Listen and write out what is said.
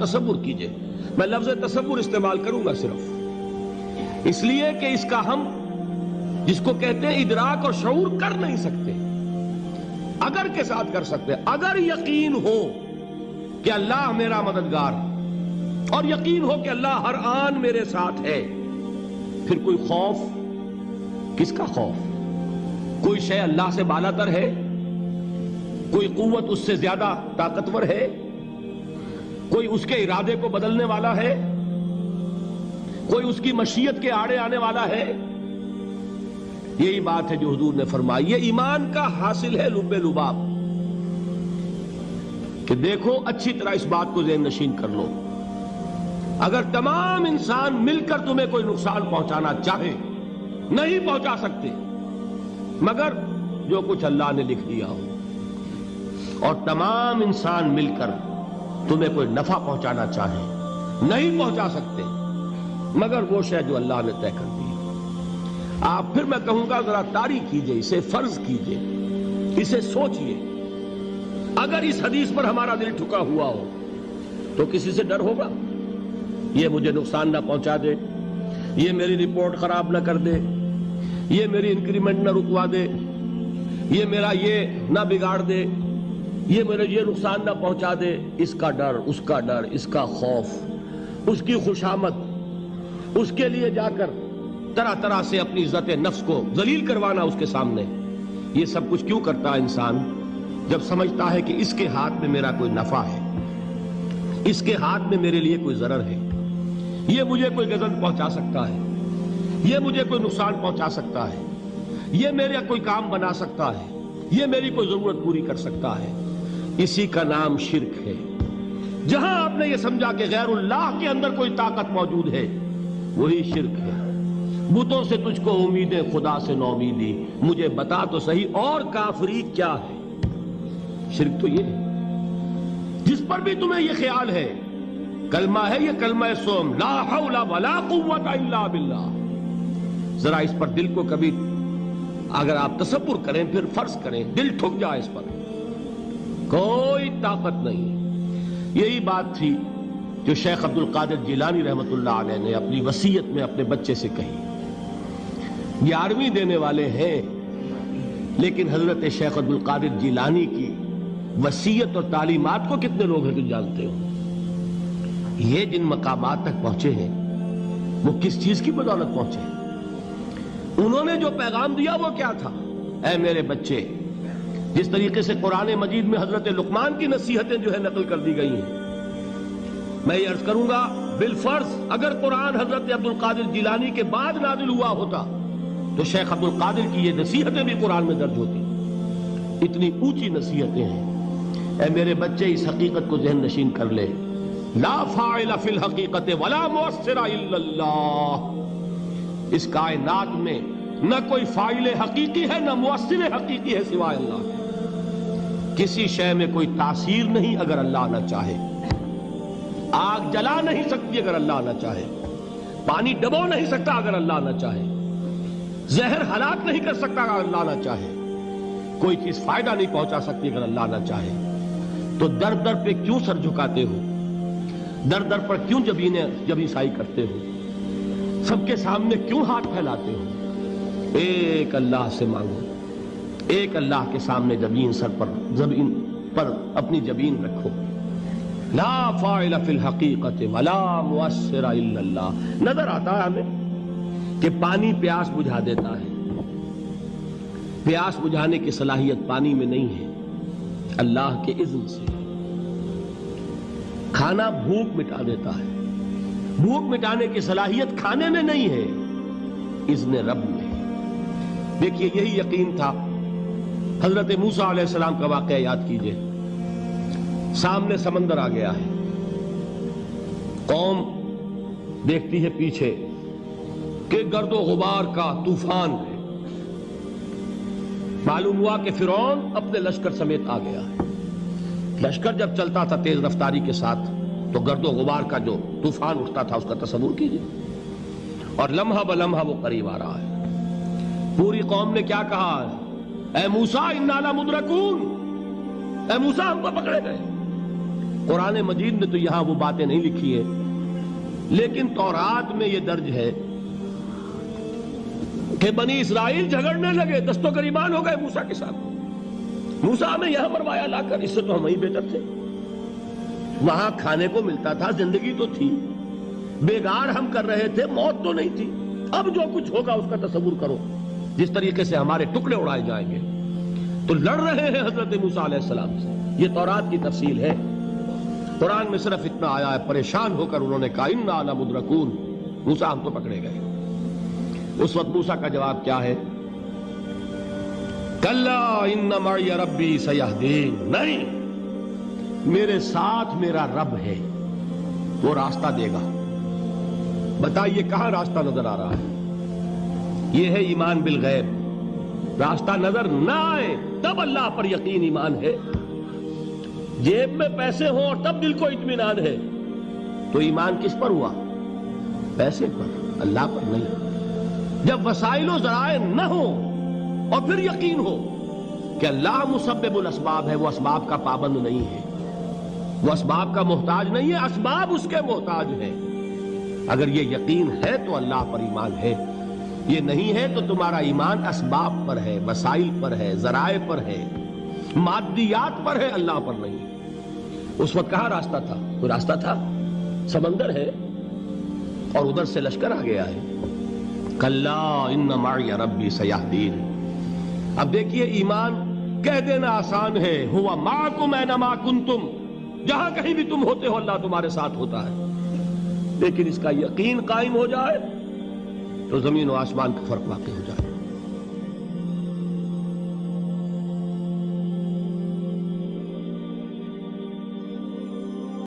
تصور کیجئے. میں لفظ تصور استعمال کروں گا صرف اس لیے کہ اس کا ہم جس کو کہتے ہیں ادراک اور شعور کر نہیں سکتے، اگر کے ساتھ کر سکتے. اگر یقین ہو کہ اللہ میرا مددگار اور یقین ہو کہ اللہ ہر آن میرے ساتھ ہے، پھر کوئی خوف، کس کا خوف؟ کوئی شے اللہ سے بالا تر ہے؟ کوئی قوت اس سے زیادہ طاقتور ہے؟ کوئی اس کے ارادے کو بدلنے والا ہے؟ کوئی اس کی مشیت کے آڑے آنے والا ہے؟ یہی بات ہے جو حضور نے فرمائی. یہ ایمان کا حاصل ہے لب لباب کہ دیکھو اچھی طرح اس بات کو ذہن نشین کر لو. اگر تمام انسان مل کر تمہیں کوئی نقصان پہنچانا چاہے، نہیں پہنچا سکتے مگر جو کچھ اللہ نے لکھ دیا ہو. اور تمام انسان مل کر تمہیں کوئی نفع پہنچانا چاہے، نہیں پہنچا سکتے مگر وہ شے جو اللہ نے طے کر دی. آپ پھر میں کہوں گا ذرا طاری کیجئے، اسے فرض کیجئے، اسے سوچئے. اگر اس حدیث پر ہمارا دل ٹھکا ہوا ہو تو کسی سے ڈر ہوگا؟ یہ مجھے نقصان نہ پہنچا دے، یہ میری رپورٹ خراب نہ کر دے، یہ میری انکریمنٹ نہ رکوا دے، یہ میرا یہ نہ بگاڑ دے، یہ میرے یہ نقصان نہ پہنچا دے. اس کا ڈر، اس کا ڈر، اس کا خوف، اس کی خوشامد، اس کے لیے جا کر طرح طرح سے اپنی عزت نفس کو ذلیل کروانا اس کے سامنے. یہ سب کچھ کیوں کرتا ہے انسان؟ جب سمجھتا ہے کہ اس کے ہاتھ میں میرا کوئی نفع ہے، اس کے ہاتھ میں میرے لیے کوئی ضرر ہے، یہ مجھے کوئی غضب پہنچا سکتا ہے، یہ مجھے کوئی نقصان پہنچا سکتا ہے، یہ میرا کوئی کام بنا سکتا ہے، یہ میری کوئی ضرورت پوری کر سکتا ہے. اسی کا نام شرک ہے. جہاں آپ نے یہ سمجھا کہ غیر اللہ کے اندر کوئی طاقت موجود ہے، وہی شرک ہے. بتوں سے تجھ کو امیدیں، خدا سے نومیدی، مجھے بتا تو صحیح اور کافری کیا ہے. شرک تو یہ ہے. جس پر بھی تمہیں یہ خیال ہے، کلمہ ہے یہ کلمہ سوم، لا حول ولا قوت الا باللہ. ذرا اس پر دل کو کبھی اگر آپ تصور کریں، پھر فرض کریں، دل ٹھک جائے اس پر، کوئی طاقت نہیں. یہی بات تھی جو شیخ عبد القادر جیلانی رحمۃ اللہ علیہ نے اپنی وصیت میں اپنے بچے سے کہی. 11ویں دینے والے ہیں، لیکن حضرت شیخ عبد القادر جیلانی کی وصیت اور تعلیمات کو کتنے لوگ ہیں کہ جانتے ہو؟ یہ جن مقامات تک پہنچے ہیں وہ کس چیز کی بدولت پہنچے ہیں؟ انہوں نے جو پیغام دیا وہ کیا تھا؟ اے میرے بچے، جس طریقے سے قرآن مجید میں حضرت لقمان کی نصیحتیں جو ہے نقل کر دی گئی ہیں، میں یہ عرض کروں گا بالفرض اگر قرآن حضرت عبد القادر جیلانی کے بعد نازل ہوا ہوتا تو شیخ عبد القادر کی یہ نصیحتیں بھی قرآن میں درج ہوتی. اتنی اونچی نصیحتیں ہیں. اے میرے بچے، اس حقیقت کو ذہن نشین کر لے، لا فاعل فی الحقیقت ولا مؤثر الا اللہ. اس کائنات میں نہ کوئی فاعل حقیقی ہے نہ مؤثر حقیقی ہے سوائے اللہ کے. کسی شے میں کوئی تاثیر نہیں اگر اللہ نہ چاہے. آگ جلا نہیں سکتی اگر اللہ نہ چاہے. پانی ڈبو نہیں سکتا اگر اللہ نہ چاہے. زہر ہلاک نہیں کر سکتا اگر اللہ نہ چاہے. کوئی چیز فائدہ نہیں پہنچا سکتی اگر اللہ نہ چاہے. تو در در پہ کیوں سر جھکاتے ہو؟ در در پر کیوں جبیں سائی کرتے ہو؟ سب کے سامنے کیوں ہاتھ پھیلاتے ہو؟ ایک اللہ سے مانگو. ایک اللہ کے سامنے زمین پر اپنی جبین رکھو. لا فاعل فی الحقیقت ولا مؤثر الا اللہ. نظر آتا ہے ہمیں کہ پانی پیاس بجھا دیتا ہے. پیاس بجھانے کی صلاحیت پانی میں نہیں ہے، اللہ کے اذن سے. کھانا بھوک مٹا دیتا ہے، بھوک مٹانے کی صلاحیت کھانے میں نہیں ہے، اذن رب میں. دیکھیے یہی یقین تھا. حضرت موسیٰ علیہ السلام کا واقعہ یاد کیجئے. سامنے سمندر آ گیا ہے، قوم دیکھتی ہے پیچھے کہ گرد و غبار کا طوفان ہے. معلوم ہوا کہ فرعون اپنے لشکر سمیت آ گیا ہے. لشکر جب چلتا تھا تیز رفتاری کے ساتھ تو گرد و غبار کا جو طوفان اٹھتا تھا اس کا تصور کیجئے. اور لمحہ بلمحہ وہ قریب آ رہا ہے. پوری قوم نے کیا کہا؟ اے موسیٰ انا لمدرکون، اے موسیٰ ہم کو پکڑے گئے. قرآن مجید نے تو یہاں وہ باتیں نہیں لکھی ہیں، لیکن تورات میں یہ درج ہے کہ بنی اسرائیل جھگڑنے لگے، دست و گریبان ہو گئے موسیٰ کے ساتھ۔ موسیٰ ہمیں یہاں مروایا لا کر، اس سے تو ہم ہی بہتر تھے، وہاں کھانے کو ملتا تھا، زندگی تو تھی، بیگار ہم کر رہے تھے، موت تو نہیں تھی۔ اب جو کچھ ہوگا اس کا تصور کرو، جس طریقے سے ہمارے ٹکڑے اڑائے جائیں گے۔ تو لڑ رہے ہیں حضرت موسیٰ علیہ السلام سے، یہ تورات کی تفصیل ہے۔ قرآن میں صرف اتنا آیا ہے، پریشان ہو کر انہوں نے کہا اِنَّا لَمُدْرَكُونَ، موسیٰ ہم تو پکڑے گئے۔ اس وقت موسیٰ کا جواب کیا ہے؟ کَلَّا إِنَّ مَعِيَ رَبِّي سَيَهْدِينِ، نہیں، میرے ساتھ میرا رب ہے، وہ راستہ دے گا۔ بتائیے کہاں راستہ نظر آ رہا ہے؟ یہ ہے ایمان بالغیب۔ راستہ نظر نہ آئے تب اللہ پر یقین ایمان ہے، جیب میں پیسے ہوں اور تب دل کو اطمینان ہے، تو ایمان کس پر ہوا؟ پیسے پر، اللہ پر نہیں۔ جب وسائل و ذرائع نہ ہو اور پھر یقین ہو کہ اللہ مسبب الاسباب ہے، وہ اسباب کا پابند نہیں ہے، وہ اسباب کا محتاج نہیں ہے، اسباب اس کے محتاج ہیں۔ اگر یہ یقین ہے تو اللہ پر ایمان ہے، یہ نہیں ہے تو تمہارا ایمان اسباب پر ہے، وسائل پر ہے، ذرائع پر ہے، مادیات پر ہے، اللہ پر نہیں۔ اس وقت کہاں راستہ تھا؟ کوئی راستہ تھا؟ سمندر ہے اور ادھر سے لشکر آ گیا ہے۔ کلا ان معی ربی سیہدین۔ اب دیکھیے ایمان کہہ دینا آسان ہے، ہوا معکم اینما کنتم، جہاں کہیں بھی تم ہوتے ہو اللہ تمہارے ساتھ ہوتا ہے، لیکن اس کا یقین قائم ہو جائے تو زمین و آسمان کا فرق واقع ہو